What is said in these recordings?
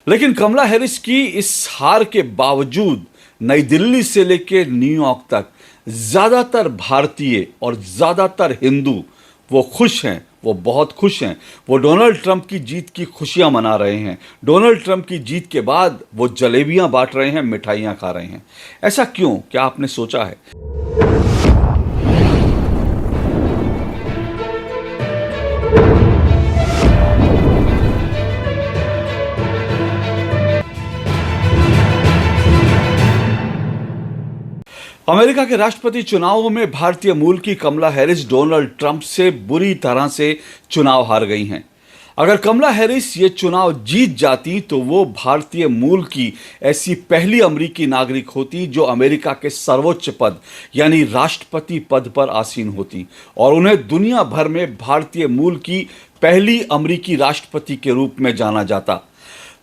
लेकिन कमला हैरिस की इस हार के बावजूद नई दिल्ली से लेकर न्यूयॉर्क तक ज़्यादातर भारतीय और ज़्यादातर हिंदू वो खुश हैं, वो बहुत खुश हैं। वो डोनाल्ड ट्रंप की जीत की खुशियां मना रहे हैं। डोनाल्ड ट्रंप की जीत के बाद वो जलेबियां बांट रहे हैं, मिठाइयां खा रहे हैं। ऐसा क्यों? क्या आपने सोचा है? अमेरिका के राष्ट्रपति चुनावों में भारतीय मूल की कमला हैरिस डोनाल्ड ट्रंप से बुरी तरह से चुनाव हार गई हैं। अगर कमला हैरिस ये चुनाव जीत जाती तो वो भारतीय मूल की ऐसी पहली अमेरिकी नागरिक होती जो अमेरिका के सर्वोच्च पद यानी राष्ट्रपति पद पर आसीन होती और उन्हें दुनिया भर में भारतीय मूल की पहली अमेरिकी राष्ट्रपति के रूप में जाना जाता।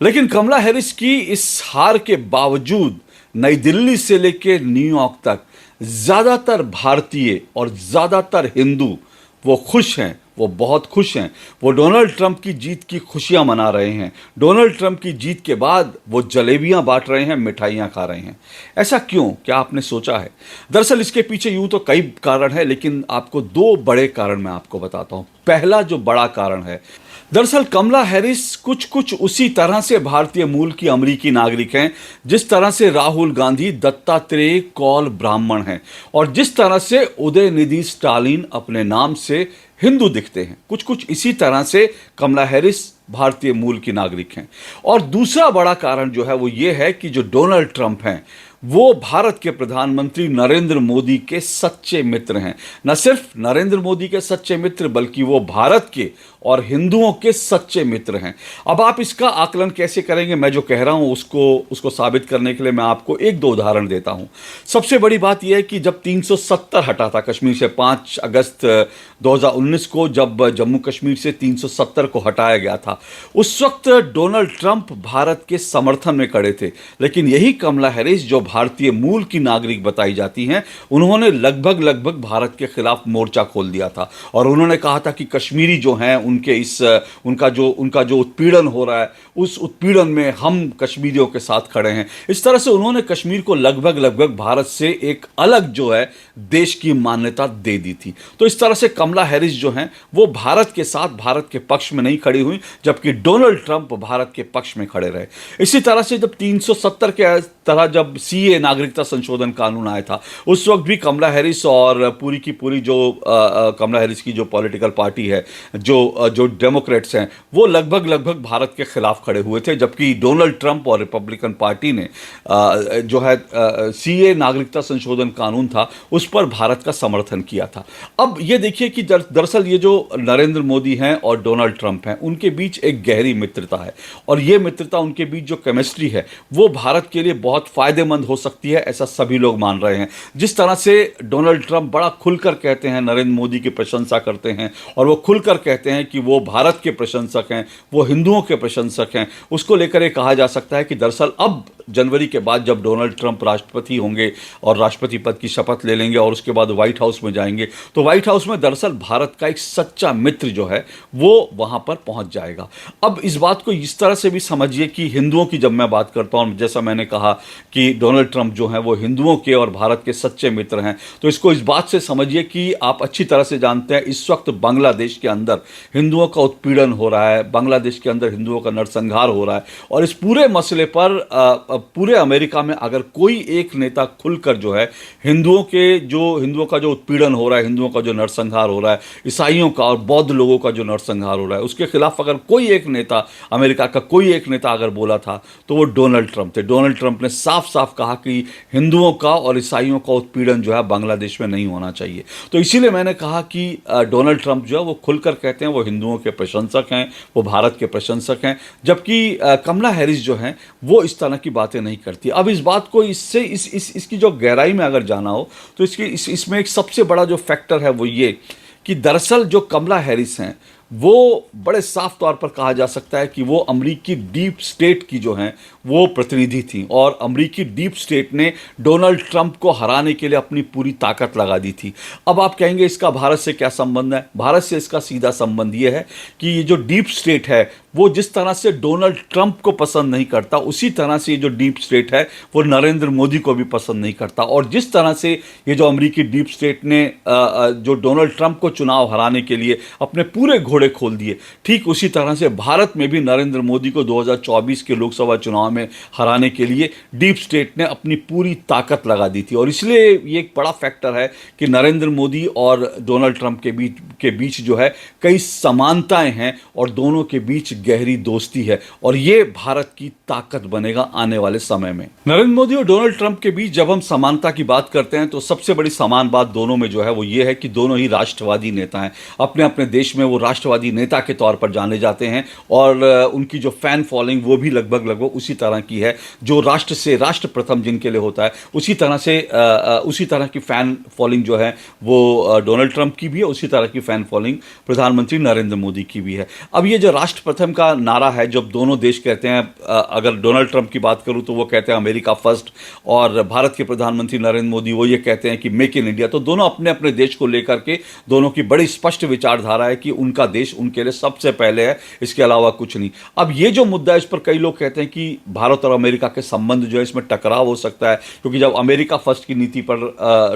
लेकिन कमला हैरिस की इस हार के बावजूद नई दिल्ली से लेकर न्यूयॉर्क तक ज़्यादातर भारतीय और ज़्यादातर हिंदू वो खुश हैं, वो बहुत खुश हैं। वो डोनाल्ड ट्रंप की जीत की खुशियां मना रहे हैं। डोनाल्ड ट्रंप की जीत के बाद वो जलेबियां बांट रहे हैं, मिठाइयां खा रहे हैं। ऐसा क्यों? क्या आपने सोचा है? दरअसल इसके पीछे यूं तो कई कारण हैं, लेकिन आपको दो बड़े कारण मैं आपको बताता हूं। पहला जो बड़ा कारण है, दरअसल कमला हैरिस कुछ उसी तरह से भारतीय मूल की अमेरिकी नागरिक हैं जिस तरह से राहुल गांधी दत्तात्रेय कौल ब्राह्मण हैं और जिस तरह से उदयनिधि स्टालिन अपने नाम से हिंदू दिखते हैं। कुछ इसी तरह से कमला हैरिस भारतीय मूल की नागरिक हैं। और दूसरा बड़ा कारण जो है वो ये है कि जो डोनाल्ड ट्रंप हैं वो भारत के प्रधानमंत्री नरेंद्र मोदी के सच्चे मित्र हैं। न सिर्फ नरेंद्र मोदी के सच्चे मित्र बल्कि वो भारत के और हिंदुओं के सच्चे मित्र हैं। अब आप इसका आकलन कैसे करेंगे? मैं जो कह रहा हूं उसको साबित करने के लिए मैं आपको एक दो उदाहरण देता हूं। सबसे बड़ी बात यह है कि जब 370 हटा था कश्मीर से 5 अगस्त 2019 को, जब जम्मू कश्मीर से 370 को हटाया गया था, उस वक्त डोनाल्ड ट्रंप भारत के समर्थन में खड़े थे। लेकिन यही कमला हैरिस जो भारतीय मूल की नागरिक बताई जाती हैं, उन्होंने लगभग भारत के खिलाफ मोर्चा खोल दिया था और उन्होंने कहा था कि कश्मीरी जो हैं उनका जो उत्पीड़न हो रहा है, उस उत्पीड़न में हम कश्मीरियों के साथ खड़े हैं। इस तरह से उन्होंने कश्मीर को लगभग भारत से एक अलग जो है देश की मान्यता दे दी थी। तो इस तरह से कमला हैरिस जो हैं वो भारत के साथ, भारत के पक्ष में नहीं खड़ी हुई, जबकि डोनाल्ड ट्रंप भारत के पक्ष में खड़े रहे। इसी तरह से जब 370 के तरह जब सीए नागरिकता संशोधन कानून आया था, उस वक्त भी कमला हैरिस और पूरी की पूरी जो कमला हैरिस की जो पॉलिटिकल पार्टी है, जो डेमोक्रेट्स हैं, वो लगभग भारत के खिलाफ खड़े हुए थे। जबकि डोनाल्ड ट्रंप और रिपब्लिकन पार्टी ने जो है सीए नागरिकता संशोधन कानून था उस पर भारत का समर्थन किया था। अब ये देखिए कि दरअसल ये जो नरेंद्र मोदी हैं और डोनाल्ड ट्रंप हैं, उनके बीच एक गहरी मित्रता है और ये मित्रता, उनके बीच जो केमिस्ट्री है वो भारत के लिए बहुत फायदेमंद हो सकती है, ऐसा सभी लोग मान रहे हैं। जिस तरह से डोनाल्ड ट्रंप बड़ा खुलकर कहते हैं, नरेंद्र मोदी की प्रशंसा करते हैं और वो खुलकर कहते हैं कि वो भारत के प्रशंसक हैं, वो हिंदुओं के प्रशंसक हैं, उसको लेकर ये कहा जा सकता है कि दरअसल अब जनवरी के बाद जब डोनाल्ड ट्रंप राष्ट्रपति होंगे और राष्ट्रपति पद की शपथ ले लेंगे और उसके बाद व्हाइट हाउस में जाएंगे, तो व्हाइट हाउस में दरअसल भारत का एक सच्चा मित्र जो है वो वहां पर पहुंच जाएगा। अब इस बात को इस तरह से भी समझिए कि हिंदुओं की जब मैं बात करता हूं, जैसा मैंने कहा कि डोनाल्ड ट्रंप जो है वो हिंदुओं के और भारत के सच्चे मित्र हैं, तो इसको इस बात से समझिए कि आप अच्छी तरह से जानते हैं इस वक्त बांग्लादेश के अंदर हिंदुओं का उत्पीड़न हो रहा है, बांग्लादेश के अंदर हिंदुओं का नरसंहार हो रहा है और इस पूरे मसले पर पूरे अमेरिका में अगर कोई एक नेता खुलकर जो है हिंदुओं का जो उत्पीड़न हो रहा है, हिंदुओं का जो नरसंहार हो रहा है, ईसाइयों का और बौद्ध लोगों का जो नरसंहार हो रहा है, उसके खिलाफ अगर कोई एक नेता, अमेरिका का कोई एक नेता अगर बोला था तो वो डोनाल्ड ट्रंप थे। डोनाल्ड ट्रंप ने साफ साफ कहा कि हिंदुओं का और ईसाइयों का उत्पीड़न जो है बांग्लादेश में नहीं होना चाहिए। तो इसीलिए मैंने कहा कि डोनाल्ड ट्रंप जो है वो खुलकर कहते हैं वो हिंदुओं के प्रशंसक हैं, वो भारत के प्रशंसक हैं, जबकि कमला हैरिस जो हैं वो इस तरह की बातें नहीं करती। अब इस बात को इसकी जो गहराई में अगर जाना हो तो इसमें एक सबसे बड़ा जो फैक्टर है वो ये कि दरअसल जो कमला हैरिस हैं वो बड़े साफ तौर पर कहा जा सकता है कि वो अमरीकी डीप स्टेट की जो हैं वो प्रतिनिधि थी और अमरीकी डीप स्टेट ने डोनाल्ड ट्रंप को हराने के लिए अपनी पूरी ताकत लगा दी थी। अब आप कहेंगे इसका भारत से क्या संबंध है? भारत से इसका सीधा संबंध ये है कि ये जो डीप स्टेट है वो जिस तरह से डोनाल्ड ट्रंप को पसंद नहीं करता, उसी तरह से ये जो डीप स्टेट है वो नरेंद्र मोदी को भी पसंद नहीं करता। और जिस तरह से ये जो अमेरिकी डीप स्टेट ने जो डोनाल्ड ट्रंप को चुनाव हराने के लिए अपने पूरे घोड़े खोल दिए, ठीक उसी तरह से भारत में भी नरेंद्र मोदी को 2024 के लोकसभा चुनाव में हराने के लिए डीप स्टेट ने अपनी पूरी ताकत लगा दी थी। और इसलिए ये एक बड़ा फैक्टर है कि नरेंद्र मोदी और डोनाल्ड ट्रंप के बीच जो है कई समानताएं हैं और दोनों के बीच गहरी दोस्ती है, और ये भारत की ताकत बनेगा आने वाले समय में। नरेंद्र मोदी और डोनाल्ड ट्रंप के बीच जब हम समानता की बात करते हैं तो सबसे बड़ी समान बात दोनों में जो है वो ये है कि दोनों ही राष्ट्रवादी नेता हैं। अपने अपने देश में वो राष्ट्रवादी नेता के तौर पर जाने जाते हैं, और उनकी जो फैन फॉलोइंग वो भी लगभग उसी तरह की है जो राष्ट्र से राष्ट्र प्रथम जिनके लिए होता है, उसी तरह की फैन फॉलोइंग जो है वो डोनाल्ड ट्रंप की भी है, उसी तरह की फैन फॉलोइंग प्रधानमंत्री नरेंद्र मोदी की भी है। अब ये जो राष्ट्र प्रथम का नारा है, जब दोनों देश कहते हैं, अगर डोनाल्ड ट्रंप की बात करूं तो वो कहते हैं अमेरिका फर्स्ट, और भारत के प्रधानमंत्री नरेंद्र मोदी वो ये कहते हैं कि मेक इन इंडिया। तो दोनों अपने अपने देश को लेकर के दोनों की बड़ी स्पष्ट विचारधारा है कि उनका देश उनके लिए सबसे पहले है, इसके अलावा कुछ नहीं। अब ये जो मुद्दा है, इस पर कई लोग कहते हैं कि भारत और अमेरिका के संबंध जो है इसमें टकराव हो सकता है, क्योंकि जब अमेरिका फर्स्ट की नीति पर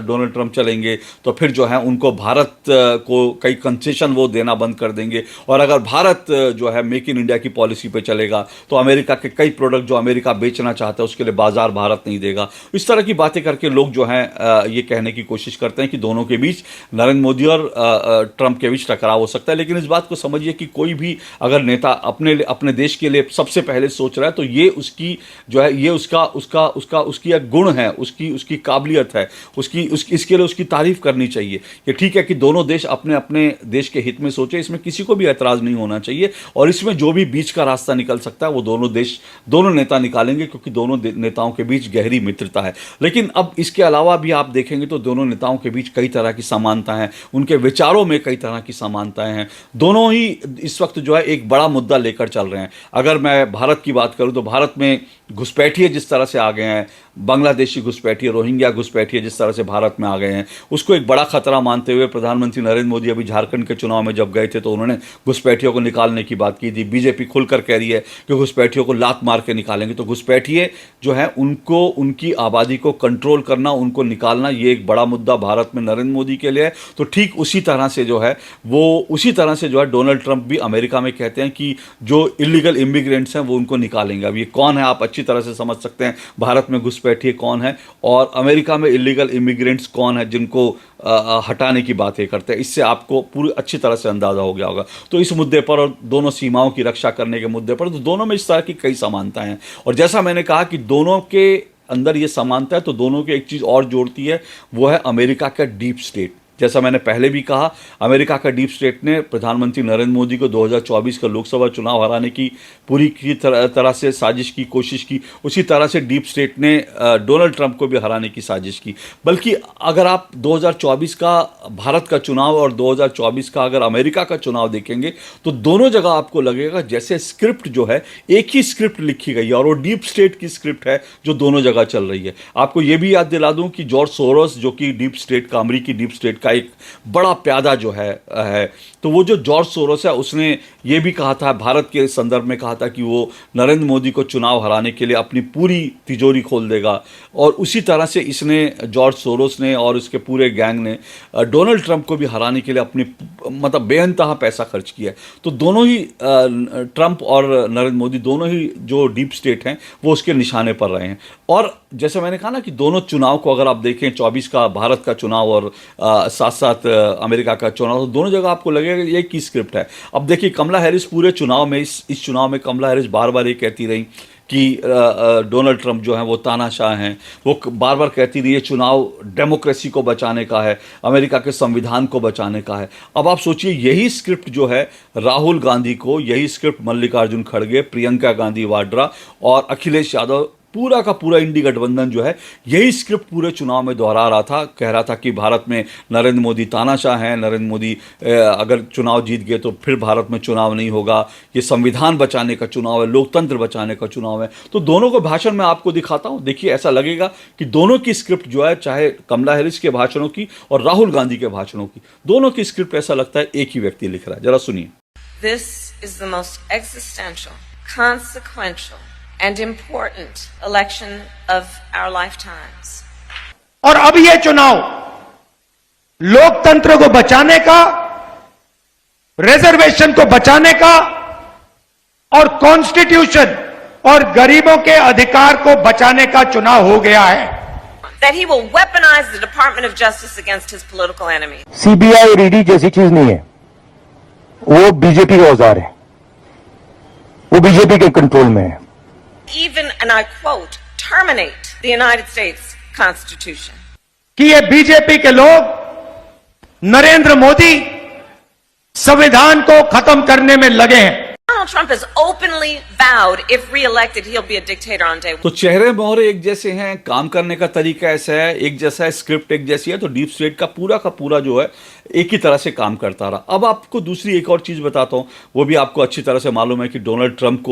डोनाल्ड ट्रंप चलेंगे तो फिर जो है उनको भारत को कई कंसेशन वो देना बंद कर देंगे, और अगर भारत जो है मेक इन इंडिया की पॉलिसी पे चलेगा तो अमेरिका के कई प्रोडक्ट जो अमेरिका बेचना चाहता है उसके लिए बाजार भारत नहीं देगा। इस तरह की बातें करके लोग जो हैं ये कहने की कोशिश करते हैं कि दोनों के बीच, नरेंद्र मोदी और ट्रंप के बीच टकराव हो सकता है। लेकिन इस बात को समझिए कि कोई भी अगर नेता अपने देश के लिए सबसे पहले सोच रहा है तो ये उसकी जो है, ये उसकी एक गुण है, उसकी काबिलियत है, इसके लिए उसकी तारीफ करनी चाहिए। ये ठीक है कि दोनों देश अपने अपने देश के हित में सोचे, इसमें किसी को भी ऐतराज नहीं होना चाहिए, और इसमें जो भी बीच का रास्ता निकल सकता है वो दोनों नेता निकालेंगे, क्योंकि दोनों नेताओं के बीच गहरी मित्रता है। लेकिन अब इसके अलावा भी आप देखेंगे तो दोनों नेताओं के बीच कई तरह की समानता है, उनके विचारों में कई तरह की समानताएं हैं। दोनों ही इस वक्त जो है एक बड़ा मुद्दा लेकर चल रहे हैं। अगर मैं भारत की बात करूं तो भारत में घुसपैठिए जिस तरह से आ गए हैं, बांग्लादेशी घुसपैठिए, रोहिंग्या घुसपैठिए जिस तरह से भारत में आ गए हैं, उसको एक बड़ा खतरा मानते हुए प्रधानमंत्री नरेंद्र मोदी अभी झारखंड के चुनाव में जब गए थे तो उन्होंने घुसपैठियों को निकालने की बात की थी। बीजेपी खुलकर कह रही है कि घुसपैठियों को लात मार के निकालेंगे। तो घुसपैठिए जो है उनको, उनकी आबादी को कंट्रोल करना, उनको निकालना, ये एक बड़ा मुद्दा भारत में नरेंद्र मोदी के लिए है। तो ठीक उसी तरह से जो है डोनाल्ड ट्रंप भी अमेरिका में कहते हैं कि जो इलीगल इमिग्रेंट्स हैं वो उनको निकालेंगे। अब ये कौन है आप अच्छी तरह से समझ सकते हैं, भारत में घुसपैठिए कौन है और अमेरिका में इलीगल इमिग्रेंट्स कौन है जिनको हटाने की बातें करते हैं। इससे आपको पूरी अच्छी तरह से अंदाजा हो गया होगा। तो इस मुद्दे पर और दोनों सीमाओं की रक्षा करने के मुद्दे पर तो दोनों में इस तरह की कई समानताएं हैं। और जैसा मैंने कहा कि दोनों के अंदर ये समानता है, तो दोनों की एक चीज़ और जोड़ती है, वो है अमेरिका का डीप स्टेट। जैसा मैंने पहले भी कहा, अमेरिका का डीप स्टेट ने प्रधानमंत्री नरेंद्र मोदी को 2024 का लोकसभा चुनाव हराने की पूरी की तरह से साजिश की, कोशिश की। उसी तरह से डीप स्टेट ने डोनाल्ड ट्रंप को भी हराने की साजिश की। बल्कि अगर आप 2024 का भारत का चुनाव और 2024 का अगर अमेरिका का चुनाव देखेंगे तो दोनों जगह आपको लगेगा जैसे स्क्रिप्ट जो है एक ही स्क्रिप्ट लिखी गई है, और वो डीप स्टेट की स्क्रिप्ट है जो दोनों जगह चल रही है। आपको ये भी याद दिला दूं कि जॉर्ज सोरोस, जो कि डीप स्टेट का, अमेरिकी डीप स्टेट का एक बड़ा प्यादा जो है, तो वो जो जॉर्ज सोरोस है उसने ये भी कहा था, भारत के संदर्भ में कहा था कि वो नरेंद्र मोदी को चुनाव हराने के लिए अपनी पूरी तिजोरी खोल देगा। और उसी तरह से इसने, जॉर्ज सोरोस ने और उसके पूरे गैंग ने डोनाल्ड ट्रंप को भी हराने के लिए अपनी मतलब बेअंतहा पैसा खर्च किया है। तो दोनों ही ट्रंप और नरेंद्र मोदी, दोनों ही जो डीप स्टेट हैं वो उसके निशाने पर रहे हैं। और जैसे मैंने कहा ना कि दोनों चुनाव को अगर आप देखें, 24 का भारत का चुनाव और साथ साथ अमेरिका का चुनाव, तो दोनों जगह आपको लगेगा ये की स्क्रिप्ट है। अब देखिए कमला हैरिस पूरे चुनाव में, इस चुनाव में कमला हैरिस बार बार ये कहती रही कि डोनाल्ड ट्रंप जो हैं वो तानाशाह हैं। वो बार बार कहती रही है चुनाव डेमोक्रेसी को बचाने का है, अमेरिका के संविधान को बचाने का है। अब आप सोचिए यही स्क्रिप्ट जो है राहुल गांधी को, यही स्क्रिप्ट मल्लिकार्जुन खड़गे, प्रियंका गांधी वाड्रा और अखिलेश यादव, पूरा का पूरा इंडी गठबंधन जो है यही स्क्रिप्ट पूरे चुनाव में दोहरा रहा था। कह रहा था कि भारत में नरेंद्र मोदी तानाशाह हैं, नरेंद्र मोदी अगर चुनाव जीत गए तो फिर भारत में चुनाव नहीं होगा, ये संविधान बचाने का चुनाव है, लोकतंत्र बचाने का चुनाव है। तो दोनों को भाषण में आपको दिखाता हूं, देखिए ऐसा लगेगा कि दोनों की स्क्रिप्ट जो है, चाहे कमला हैरिस के भाषणों की और राहुल गांधी के भाषणों की, दोनों की स्क्रिप्ट ऐसा लगता है एक ही व्यक्ति लिख रहा है। जरा सुनिए। This is the most existential, consequential, and important election of our lifetimes. और अब यह चुनाव लोकतंत्र को बचाने का, रिजर्वेशन को बचाने का और कॉन्स्टिट्यूशन और गरीबों के अधिकार को बचाने का चुनाव हो गया है। That he will weaponize the Department of Justice against his political enemies. CBI और ईडी जैसी चीज नहीं है, वो बीजेपी का औजार है, वो बीजेपी के कंट्रोल में है। Even, and I quote, terminate the United States Constitution. कि ये बीजेपी के लोग नरेंद्र मोदी संविधान को खत्म करने में लगे हैं। Donald Trump has openly vowed, if re-elected, he'll be a dictator on day one. तो चेहरे मोहरे एक जैसे हैं, काम करने का तरीका ऐसा है, एक जैसा है, स्क्रिप्ट एक जैसी है, तो डीप स्टेट का पूरा जो है एक ही तरह से काम करता रहा। अब आपको दूसरी एक और चीज बताता हूं, वो भी आपको अच्छी तरह से मालूम है कि डोनाल्ड ट्रंप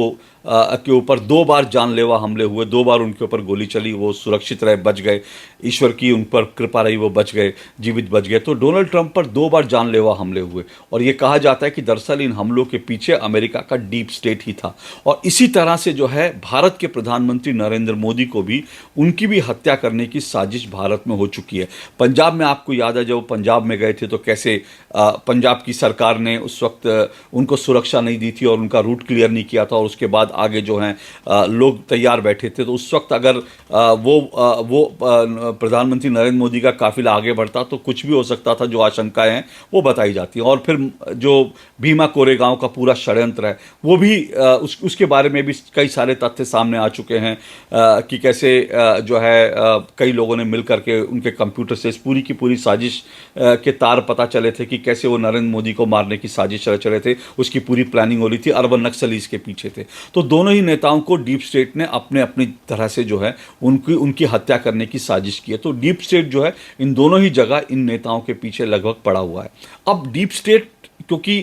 के ऊपर 2 बार जानलेवा हमले हुए, 2 बार उनके ऊपर गोली चली, वो सुरक्षित रहे, बच गए, ईश्वर की उन पर कृपा रही, वो बच गए, जीवित बच गए। तो डोनाल्ड ट्रंप पर 2 बार जानलेवा हमले हुए और ये कहा जाता है कि दरअसल इन हमलों के पीछे अमेरिका का डीप स्टेट ही था। और इसी तरह से जो है भारत के प्रधानमंत्री नरेंद्र मोदी को भी, उनकी भी हत्या करने की साजिश भारत में हो चुकी है। पंजाब में आपको याद है, जब पंजाब में गए थे तो कैसे पंजाब की सरकार ने उस वक्त उनको सुरक्षा नहीं दी थी और उनका रूट क्लियर नहीं किया था, और उसके बाद आगे जो हैं लोग तैयार बैठे थे। तो उस वक्त अगर वो प्रधानमंत्री नरेंद्र मोदी का काफिला आगे बढ़ता तो कुछ भी हो सकता था, जो आशंकाएं हैं वो बताई जाती हैं। और फिर जो भीमा कोरेगांव का पूरा षड्यंत्र है, वो भी उसके बारे में भी कई सारे तथ्य सामने आ चुके हैं कि कैसे जो है कई लोगों ने मिल करके उनके कंप्यूटर से इस पूरी की पूरी साजिश के तार पता चले थे कि कैसे वो नरेंद्र मोदी को मारने की साजिश रच रहे थे, उसकी पूरी प्लानिंग हो रही थी, अर्बन नक्सली इसके पीछे थे। तो दोनों ही नेताओं को डीप स्टेट ने अपने अपनी तरह से जो है उनकी हत्या करने की साजिश की है। तो डीप स्टेट जो है इन दोनों ही जगह इन नेताओं के पीछे लगभग पड़ा हुआ है। अब डीप स्टेट, क्योंकि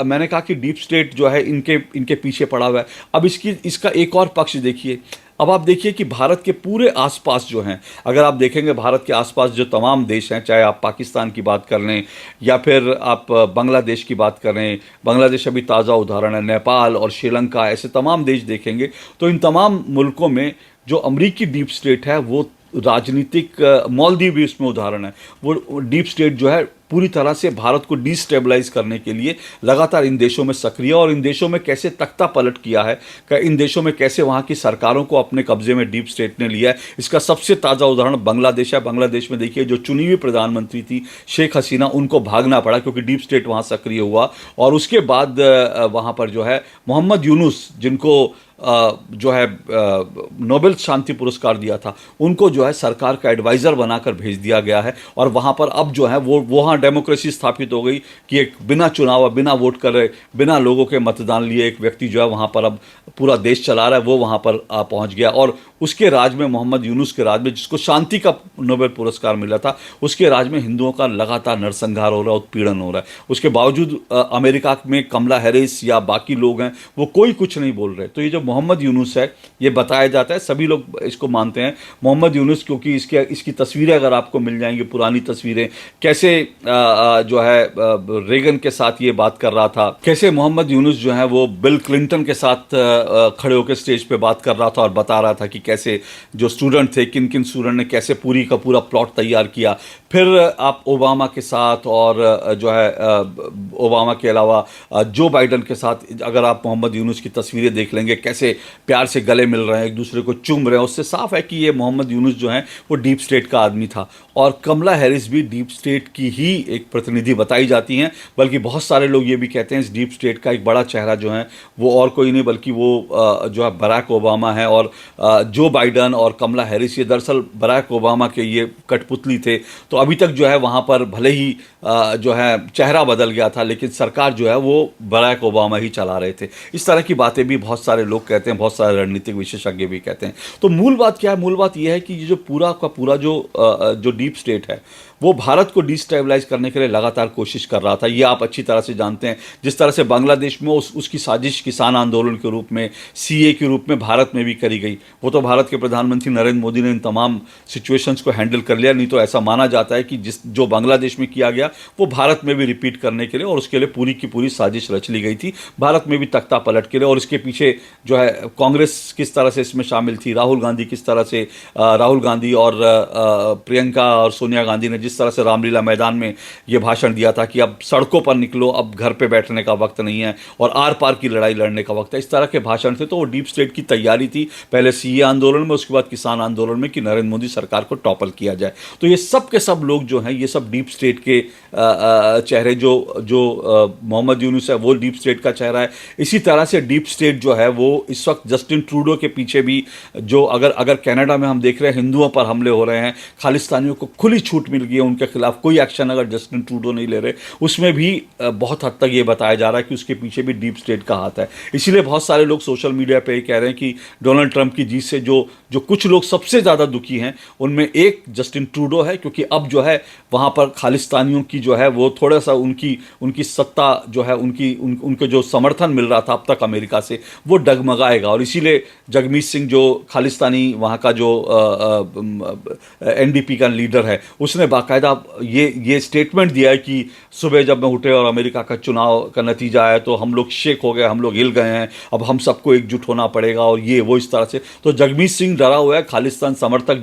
मैंने कहा कि डीप स्टेट जो है इनके पीछे पड़ा हुआ है, अब इसका एक और पक्ष देखिए। अब आप देखिए कि भारत के पूरे आसपास जो हैं, अगर आप देखेंगे भारत के आसपास जो तमाम देश हैं, चाहे आप पाकिस्तान की बात कर लें या फिर आप बांग्लादेश की बात कर लें, बांग्लादेश अभी ताज़ा उदाहरण है, नेपाल और श्रीलंका, ऐसे तमाम देश देखेंगे तो इन तमाम मुल्कों में जो अमरीकी डीप स्टेट है वो राजनीतिक, मालदीव भी इसमें उदाहरण है, वो डीप स्टेट जो है पूरी तरह से भारत को डिस्टेबलाइज करने के लिए लगातार इन देशों में सक्रिय, और इन देशों में कैसे तख्ता पलट किया है, इन देशों में कैसे वहाँ की सरकारों को अपने कब्जे में डीप स्टेट ने लिया है। इसका सबसे ताज़ा उदाहरण बांग्लादेश है। बांग्लादेश में देखिए जो चुनी हुई प्रधानमंत्री थी शेख हसीना, उनको भागना पड़ा क्योंकि डीप स्टेट वहाँ सक्रिय हुआ, और उसके बाद वहाँ पर जो है मोहम्मद यूनुस, जिनको जो है नोबेल शांति पुरस्कार दिया था, उनको जो है सरकार का एडवाइज़र बनाकर भेज दिया गया है। और वहाँ पर अब जो है वो वहाँ डेमोक्रेसी स्थापित हो गई कि एक बिना चुनाव, बिना वोट करे, बिना लोगों के मतदान लिए एक व्यक्ति जो है वहाँ पर अब पूरा देश चला रहा है, वो वहाँ पर पहुँच गया। और उसके राज में, मोहम्मद यूनुस के राज में, जिसको शांति का नोबेल पुरस्कार मिला था, उसके राज में हिंदुओं का लगातार नरसंहार हो रहा है, उत्पीड़न हो रहा है। उसके बावजूद अमेरिका में कमला हैरिस या बाकी लोग हैं वो कोई कुछ नहीं बोल रहे। तो ये जो मोहम्मद यूनुस है, ये बताया जाता है, सभी लोग इसको मानते हैं मोहम्मद यूनुस, क्योंकि इसकी तस्वीरें अगर आपको मिल जाएंगी, पुरानी तस्वीरें, कैसे जो है रेगन के साथ ये बात कर रहा था, कैसे मोहम्मद यूनुस जो है वो बिल क्लिंटन के साथ खड़े होकर स्टेज पे बात कर रहा था और बता रहा था कि कैसे जो स्टूडेंट थे, किन किन स्टूडेंट ने कैसे पूरी का पूरा प्लॉट तैयार किया। फिर आप ओबामा के साथ और जो है ओबामा के अलावा जो बाइडन के साथ अगर आप मोहम्मद यूनुस की तस्वीरें देख लेंगे, कैसे प्यार से गले मिल रहे हैं, एक दूसरे को चूम रहे हैं, उससे साफ है कि ये मोहम्मद यूनुस जो है वो डीप स्टेट का आदमी था। और कमला हैरिस भी डीप स्टेट की ही एक प्रतिनिधि बताई जाती हैं, बल्कि बहुत सारे लोग ये भी कहते हैं इस डीप स्टेट का एक बड़ा चेहरा जो है वो और कोई नहीं बल्कि वो जो है बराक ओबामा है। और जो बाइडन और कमला हैरिस ये दरअसल बराक ओबामा के ये कठपुतली थे। तो अभी तक जो है वहाँ पर भले ही जो है चेहरा बदल गया था, लेकिन सरकार जो है वो बराक ओबामा ही चला रहे थे। इस तरह की बातें भी बहुत सारे लोग कहते हैं, बहुत सारे रणनीतिक विशेषज्ञ भी कहते हैं। तो मूल बात क्या है? मूल बात यह है कि ये जो पूरा का पूरा जो डीप स्टेट है वो भारत को डिस्टेबलाइज करने के लिए लगातार कोशिश कर रहा था। ये आप अच्छी तरह से जानते हैं। जिस तरह से बांग्लादेश में उसकी साजिश किसान आंदोलन के रूप में, सीए के रूप में भारत में भी करी गई, वो तो भारत के प्रधानमंत्री नरेंद्र मोदी ने इन तमाम सिचुएशंस को हैंडल कर लिया। नहीं तो ऐसा माना जाता है कि जो बांग्लादेश में किया गया वो भारत में भी रिपीट करने के लिए, और उसके लिए पूरी की पूरी साजिश रच ली गई थी, भारत में भी तख्ता पलट के लिए। और इसके पीछे जो है कांग्रेस किस तरह से इसमें शामिल थी, राहुल गांधी किस तरह से, राहुल गांधी और प्रियंका और सोनिया गांधी ने जिस तरह से रामलीला मैदान में ये भाषण दिया था कि अब सड़कों पर निकलो, अब घर पे बैठने का वक्त नहीं है और आर पार की लड़ाई लड़ने का वक्त है, इस तरह के भाषण थे। तो वो डीप स्टेट की तैयारी थी, पहले सीए आंदोलन में, उसके बाद किसान आंदोलन में, कि नरेंद्र मोदी सरकार को टॉपल किया जाए। तो ये सब के सब लोग जो हैं, ये सब डीप स्टेट के चेहरे, जो मोहम्मद यूनुस है वो डीप स्टेट का चेहरा है। इसी तरह से डीप स्टेट जो है वो इस वक्त जस्टिन ट्रूडो के पीछे भी, जो अगर कनाडा में हम देख रहे हैं हिंदुओं पर हमले हो रहे हैं, खालिस्तानियों को खुली छूट मिल गई है, उनके खिलाफ कोई एक्शन अगर जस्टिन ट्रूडो नहीं ले रहे, उसमें भी बहुत हद तक ये बताया जा रहा है कि उसके पीछे भी डीप स्टेट का हाथ है। इसीलिए बहुत सारे लोग सोशल मीडिया पे ये कह रहे हैं कि डोनाल्ड ट्रंप की जीत से जो कुछ लोग सबसे ज़्यादा दुखी हैं, उनमें एक जस्टिन ट्रूडो है, क्योंकि अब जो है वहाँ पर खालिस्तानियों की जो है वो थोड़ा सा उनकी सत्ता जो है, उनको जो समर्थन मिल रहा था अब तक अमेरिका से, वो डगमगाएगा। और इसीलिए जगमीत सिंह जो खालिस्तानी वहाँ का जो एनडीपी का लीडर है, उसने बाकायदा ये स्टेटमेंट दिया है कि सुबह जब मैं उठे और अमेरिका का चुनाव का नतीजा आया तो हम लोग शेक हो गए, हम लोग हिल गए हैं, अब हम सबको एकजुट होना पड़ेगा, और ये वो इस तरह से। तो जगमीत सिंह डरा हुआ है, खालिस्तान समर्थक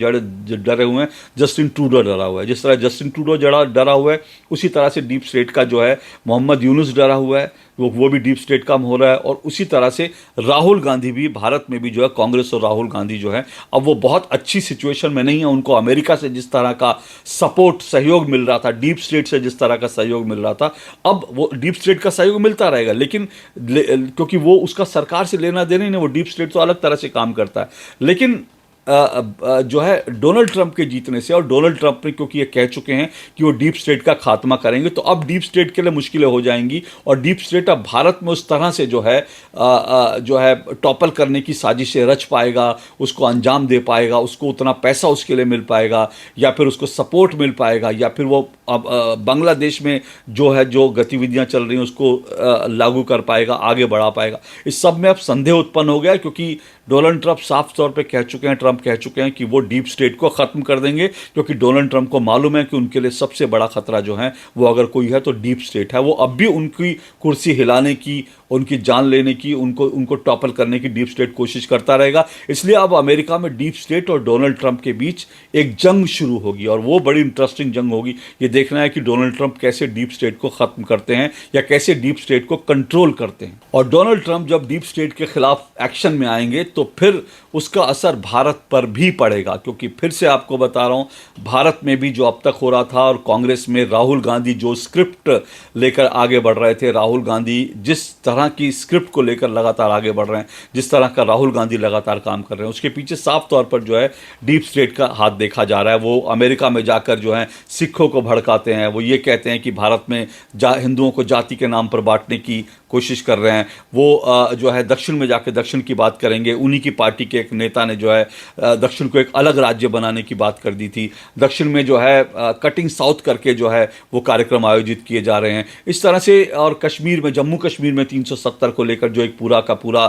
डरे हुए हैं, जस्टिन ट्रूडो डरा हुआ है। जिस तरह जस्टिन ट्रूडो डरा हुआ है, उसी तरह से डीप स्टेट का जो है मोहम्मद यूनुस डरा हुआ है, वो भी डीप स्टेट का हो रहा है। और उसी तरह से राहुल गांधी भी, भारत में भी जो है कांग्रेस और राहुल गांधी जो है अब वो बहुत अच्छी सिचुएशन में नहीं है। उनको अमेरिका से जिस तरह का सपोर्ट, सहयोग मिल रहा था, डीप स्टेट से जिस तरह का सहयोग मिल रहा था, अब वो डीप स्टेट का सहयोग मिलता रहेगा, लेकिन क्योंकि वो उसका सरकार से लेना देना ही नहीं, वो डीप स्टेट तो अलग तरह से काम करता है। लेकिन जो है डोनाल्ड ट्रंप के जीतने से, और डोनाल्ड ट्रंप ने क्योंकि ये कह चुके हैं कि वो डीप स्टेट का खात्मा करेंगे, तो अब डीप स्टेट के लिए मुश्किलें हो जाएंगी। और डीप स्टेट अब भारत में उस तरह से जो है टॉपल करने की साजिशें रच पाएगा, उसको अंजाम दे पाएगा, उसको उतना पैसा उसके लिए मिल पाएगा, या फिर उसको सपोर्ट मिल पाएगा, या फिर वो अब बांग्लादेश में जो गतिविधियां चल रही हैं उसको लागू कर पाएगा, आगे बढ़ा पाएगा। इस सब में अब संदेह उत्पन्न हो गया, क्योंकि डोनाल्ड ट्रंप साफ तौर पे कह चुके हैं कि वो डीप स्टेट को ख़त्म कर देंगे, क्योंकि डोनाल्ड ट्रंप को मालूम है कि उनके लिए सबसे बड़ा खतरा जो है वो अगर कोई है तो डीप स्टेट है। वो अब भी उनकी कुर्सी हिलाने की, उनकी जान लेने की, उनको टॉपल करने की डीप स्टेट कोशिश करता रहेगा। इसलिए अब अमेरिका में डीप स्टेट और डोनाल्ड ट्रंप के बीच एक जंग शुरू होगी, और वो बड़ी इंटरेस्टिंग जंग होगी। ये देखना है कि डोनाल्ड ट्रंप कैसे डीप स्टेट को ख़त्म करते हैं, या कैसे डीप स्टेट को कंट्रोल करते हैं। और डोनाल्ड ट्रंप जब डीप स्टेट के खिलाफ एक्शन में आएंगे तो फिर उसका असर भारत पर भी पड़ेगा, क्योंकि फिर से आपको बता रहा हूँ, भारत में भी जो अब तक हो रहा था, और कांग्रेस में राहुल गांधी जो स्क्रिप्ट लेकर आगे बढ़ रहे थे, राहुल गांधी जिस तरह की स्क्रिप्ट को लेकर लगातार आगे बढ़ रहे हैं, जिस तरह का राहुल गांधी लगातार काम कर रहे हैं, उसके पीछे साफ तौर पर जो है डीप स्टेट का हाथ देखा जा रहा है। वो अमेरिका में जाकर जो है सिखों को भड़काते हैं, वो ये कहते हैं कि भारत में हिंदुओं को जाति के नाम पर बांटने की कोशिश कर रहे हैं। वो जो है दक्षिण में जाकर दक्षिण की बात करेंगे। उन्हीं की पार्टी के एक नेता ने जो है दक्षिण को एक अलग राज्य बनाने की बात कर दी थी। दक्षिण में जो है कटिंग साउथ करके जो है वो कार्यक्रम आयोजित किए जा रहे हैं इस तरह से। और कश्मीर में, जम्मू कश्मीर में 370 को लेकर जो एक पूरा का पूरा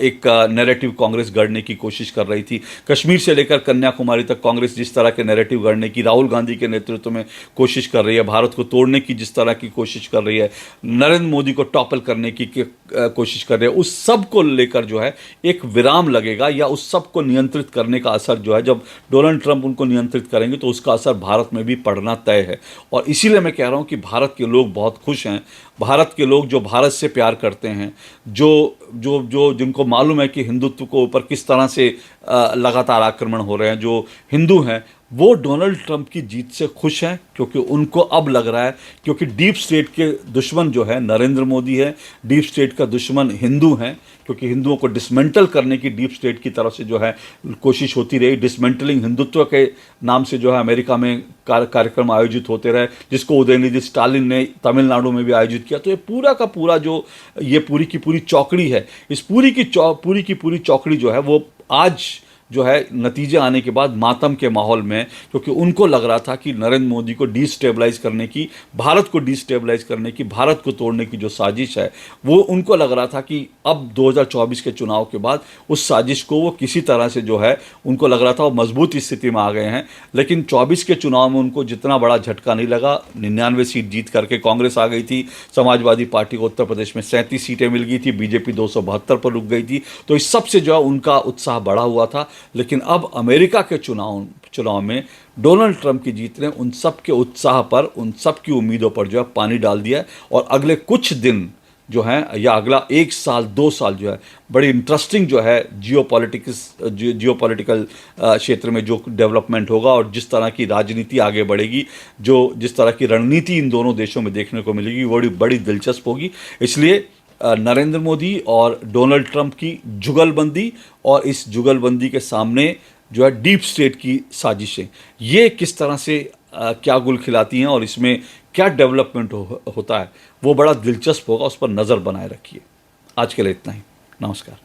एक नैरेटिव कांग्रेस गढ़ने की कोशिश कर रही थी। कश्मीर से लेकर कन्याकुमारी तक कांग्रेस जिस तरह के नैरेटिव गढ़ने की राहुल गांधी के नेतृत्व में कोशिश कर रही है, भारत को तोड़ने की जिस तरह की कोशिश कर रही है, नरेंद्र मोदी को टॉपल करने की कोशिश कर रहे हैं, उस सब को लेकर जो है एक विराम लगेगा, या उस सब को नियंत्रित करने का असर जो है, जब डोनाल्ड ट्रंप उनको नियंत्रित करेंगे तो उसका असर भारत में भी पड़ना तय है। और इसीलिए मैं कह रहा हूं कि भारत के लोग बहुत खुश हैं। भारत के लोग जो भारत से प्यार करते हैं, जो जिनको मालूम है कि हिंदुत्व को ऊपर किस तरह से लगातार आक्रमण हो रहे हैं, जो हिंदू हैं, वो डोनाल्ड ट्रंप की जीत से खुश हैं, क्योंकि उनको अब लग रहा है, क्योंकि डीप स्टेट के दुश्मन जो है नरेंद्र मोदी है, डीप स्टेट का दुश्मन हिंदू हैं, क्योंकि हिंदुओं को डिसमेंटल करने की डीप स्टेट की तरफ से जो है कोशिश होती रही। डिसमेंटलिंग हिंदुत्व के नाम से जो है अमेरिका में कार्यक्रम आयोजित होते रहे, जिसको उदयनिधि स्टालिन ने तमिलनाडु में भी आयोजित किया। तो ये पूरा का पूरा जो ये पूरी की पूरी चौकड़ी है, इस पूरी की पूरी चौकड़ी जो है वो आज जो है नतीजे आने के बाद मातम के माहौल में, क्योंकि उनको लग रहा था कि नरेंद्र मोदी को डिस्टेबलाइज करने की, भारत को डिस्टेबलाइज करने की, भारत को तोड़ने की जो साजिश है, वो उनको लग रहा था कि अब 2024 के चुनाव के बाद उस साजिश को वो किसी तरह से जो है, उनको लग रहा था वो मजबूत स्थिति में आ गए हैं। लेकिन 24 के चुनाव में उनको जितना बड़ा झटका नहीं लगा। 99 सीट जीत करके कांग्रेस आ गई थी, समाजवादी पार्टी को उत्तर प्रदेश में 37 सीटें मिल गई थी, बीजेपी 272 पर रुक गई थी। तो इस सब से जो है उनका उत्साह बढ़ा हुआ था। लेकिन अब अमेरिका के चुनाव में डोनाल्ड ट्रंप की जीत ने उन सब के उत्साह पर, उन सब की उम्मीदों पर जो है पानी डाल दिया है। और अगले कुछ दिन जो है, या अगला 1 साल 2 साल जो है, बड़ी इंटरेस्टिंग जो है जियोपॉलिटिकल क्षेत्र में जो डेवलपमेंट होगा और जिस तरह की राजनीति आगे बढ़ेगी, जिस तरह की रणनीति इन दोनों देशों में देखने को मिलेगी, वो बड़ी दिलचस्प होगी। इसलिए नरेंद्र मोदी और डोनाल्ड ट्रंप की जुगलबंदी और इस जुगलबंदी के सामने जो है डीप स्टेट की साजिशें, ये किस तरह से क्या गुल खिलाती हैं और इसमें क्या डेवलपमेंट होता है, वो बड़ा दिलचस्प होगा। उस पर नज़र बनाए रखिए। आज के लिए इतना ही। नमस्कार।